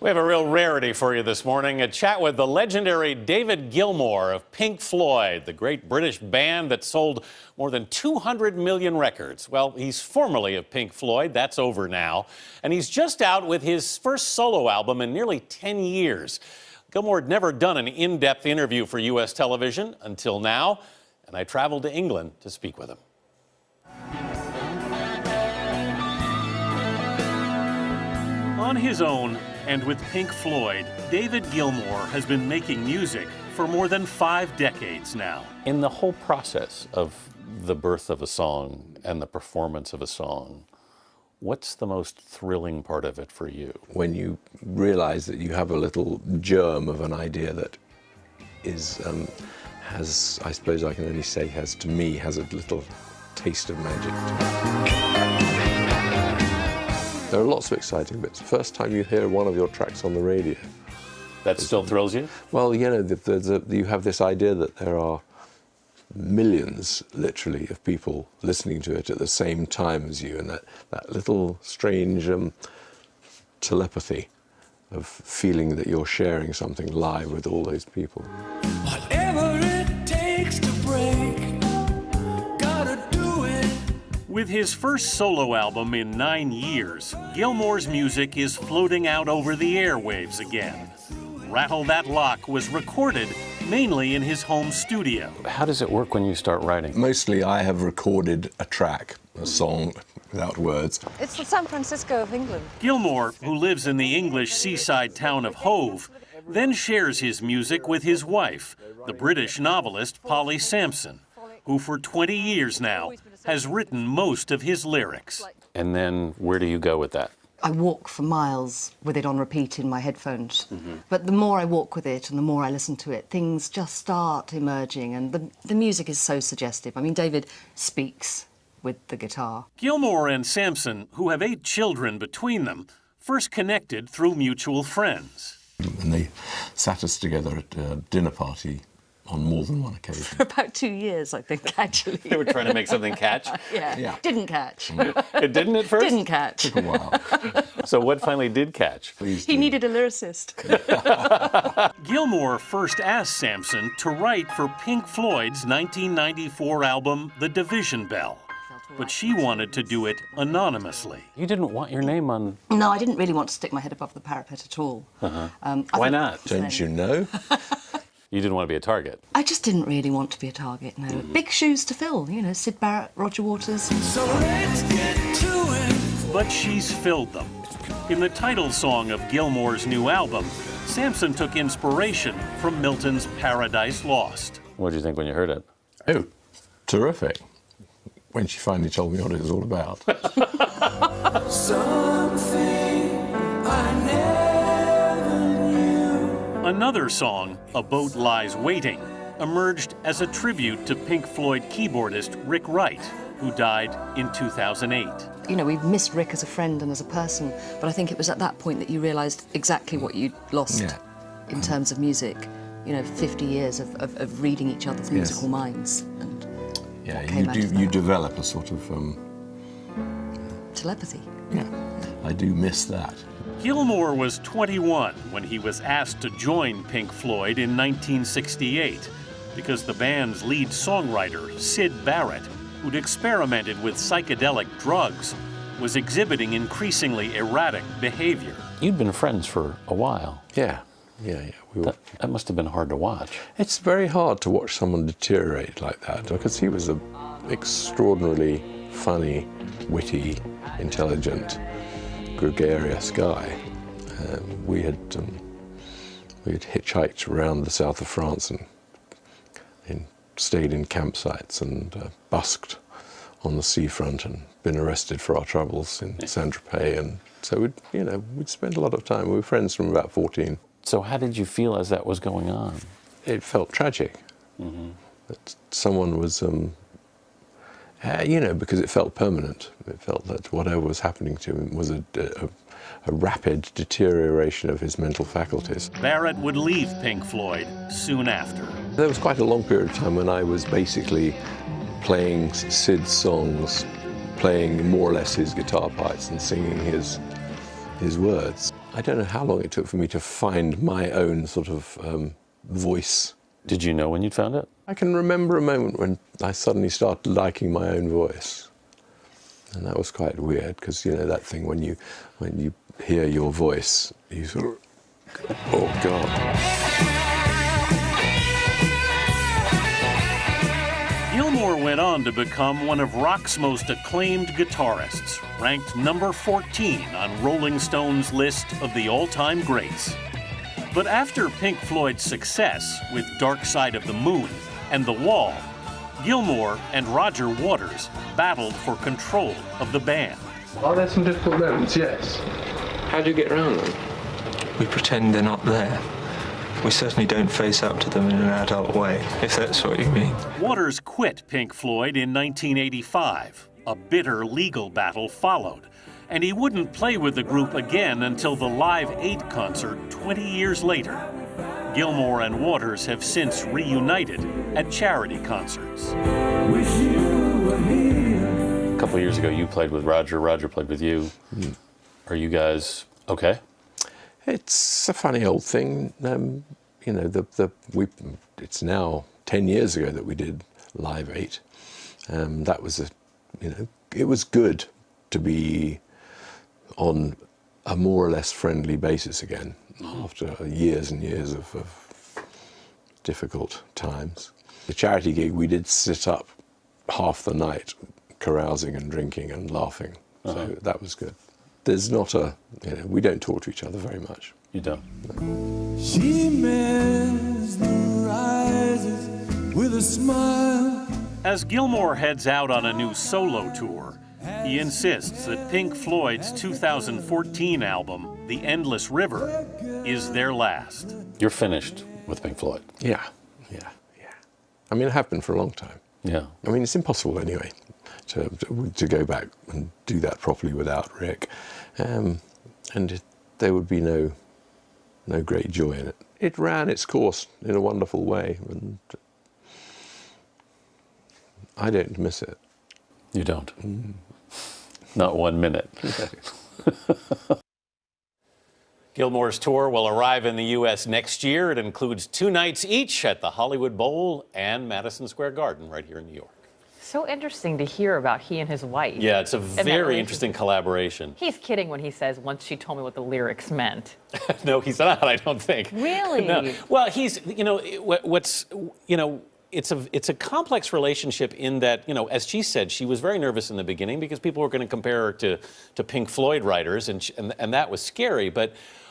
We have a real rarity for you this morning, a chat with the legendary David Gilmour of Pink Floyd, the great British band that sold more than 200 million records. Well, he's formerly of Pink Floyd, that's over now, and he's just out with his first solo album in nearly 10 years. Gilmour had never done an in-depth interview for U.S. television until now, and I traveled to England to speak with him. On his own, and with Pink Floyd, David Gilmour has been making music for more than 5 decades now. In the whole process of the birth of a song and the performance of a song, what's the most thrilling part of it for you? When you realize that you have a little germ of an idea that is, has, I suppose I can only say, has to me, has a little taste of magic to it. There are lots of exciting bits. The first time you hear one of your tracks on the radio. That still thrills you? Well, you know, you have this idea that there are millions, literally, of people listening to it at the same time as you, and that little strange telepathy of feeling that you're sharing something live with all those people. Whatever it takes to break, gotta do it. With his first solo album in 9 years, Gilmour's music is floating out over the airwaves again. Rattle That Lock was recorded mainly in his home studio. How does it work when you start writing? Mostly I have recorded a track, a song, without words. It's the San Francisco of England. Gilmour, who lives in the English seaside town of Hove, then shares his music with his wife, the British novelist Polly Sampson, who for 20 years now has written most of his lyrics. And then where do you go with that? I walk for miles with it on repeat in my headphones. But the more I walk with it and the more I listen to it, things just start emerging, and the music is so suggestive. I mean, David speaks with the guitar. Gilmour and Sampson, who have 8 children between them, first connected through mutual friends. And they sat us together at a dinner party on more than one occasion. For about 2 years, I think, actually. They were trying to make something catch? Yeah. Didn't catch. It didn't at first? Didn't catch. Took a while. So what finally did catch? He needed a lyricist. Gilmour first asked Sampson to write for Pink Floyd's 1994 album, The Division Bell. But she wanted to do it anonymously. You didn't want your name on... No, I didn't really want to stick my head above the parapet at all. Why not? Don't you know? You didn't want to be a target. I just didn't really want to be a target, no. Big shoes to fill, you know, Syd Barrett, Roger Waters. So let's get to it. But she's filled them. In the title song of Gilmour's new album, Sampson took inspiration from Milton's Paradise Lost. What did you think when you heard it? Oh, terrific. When she finally told me what it was all about. Something I never knew. Another song, A Boat Lies Waiting, emerged as a tribute to Pink Floyd keyboardist Rick Wright, who died in 2008. You know, we've missed Rick as a friend and as a person, but I think it was at that point that you realised exactly what you'd lost in terms of music. You know, 50 years of reading each other's musical minds. And yeah, you develop a sort of... telepathy. Yeah, I do miss that. Gilmour was 21 when he was asked to join Pink Floyd in 1968 because the band's lead songwriter, Syd Barrett, who'd experimented with psychedelic drugs, was exhibiting increasingly erratic behavior. You'd been friends for a while. Yeah. That must have been hard to watch. It's very hard to watch someone deteriorate like that, because he was an extraordinarily funny, witty, intelligent, gregarious guy. We had hitchhiked around the south of France and stayed in campsites and busked on the seafront and been arrested for our troubles in Saint-Tropez. And so we'd spent a lot of time. We were friends from about 14. So how did you feel as that was going on? It felt tragic. That someone was, because it felt permanent. It felt that whatever was happening to him was a rapid deterioration of his mental faculties. Barrett would leave Pink Floyd soon after. There was quite a long period of time when I was basically playing Syd's songs, playing more or less his guitar parts and singing his his words. I don't know how long it took for me to find my own sort of voice. Did you know when you'd found it? I can remember a moment when I suddenly started liking my own voice. And that was quite weird, because, you know, that thing when you hear your voice, you sort of, oh, God. Gilmour went on to become one of rock's most acclaimed guitarists, ranked number 14 on Rolling Stone's list of the all-time greats. But after Pink Floyd's success with Dark Side of the Moon and The Wall, Gilmour and Roger Waters battled for control of the band. Are there some difficult moments? Yes. How do you get around them? We pretend they're not there. We certainly don't face up to them in an adult way, if that's what you mean. Waters quit Pink Floyd in 1985. A bitter legal battle followed, and he wouldn't play with the group again until the Live 8 concert 20 years later. Gilmour and Waters have since reunited at charity concerts. A couple of years ago, you played with Roger. Roger played with you. Are you guys okay? It's a funny old thing. You know, it's now 10 years ago that we did Live 8. That was it was good to be on a more or less friendly basis again after years and years of difficult times. The charity gig, we did sit up half the night carousing and drinking and laughing, so that was good. There's not we don't talk to each other very much. You don't? No. She mesmerizes with a smile. As Gilmour heads out on a new solo tour, he insists that Pink Floyd's 2014 album, The Endless River, is their last. You're finished with Pink Floyd? Yeah. I mean, I have been for a long time. Yeah. I mean, it's impossible anyway to go back and do that properly without Rick, and there would be no great joy in it. It ran its course in a wonderful way, and I don't miss it. You don't? Not 1 minute. Gilmour's tour will arrive in the U.S. next year. It includes 2 nights each at the Hollywood Bowl and Madison Square Garden right here in New York. So interesting to hear about he and his wife. Yeah, it's a very interesting collaboration. He's kidding when he says, once she told me what the lyrics meant. No, he's not, I don't think. Really? No. Well, he's, it's a complex relationship in that, as she said, she was very nervous in the beginning because people were going to compare her to Pink Floyd writers, and that was scary.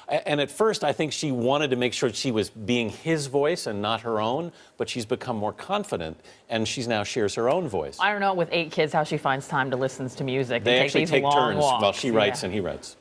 And at first, I think she wanted to make sure she was being his voice and not her own, but she's become more confident, and she now shares her own voice. I don't know with 8 kids how she finds time to listen to music. They actually these take long turns walks. while she writes and he writes.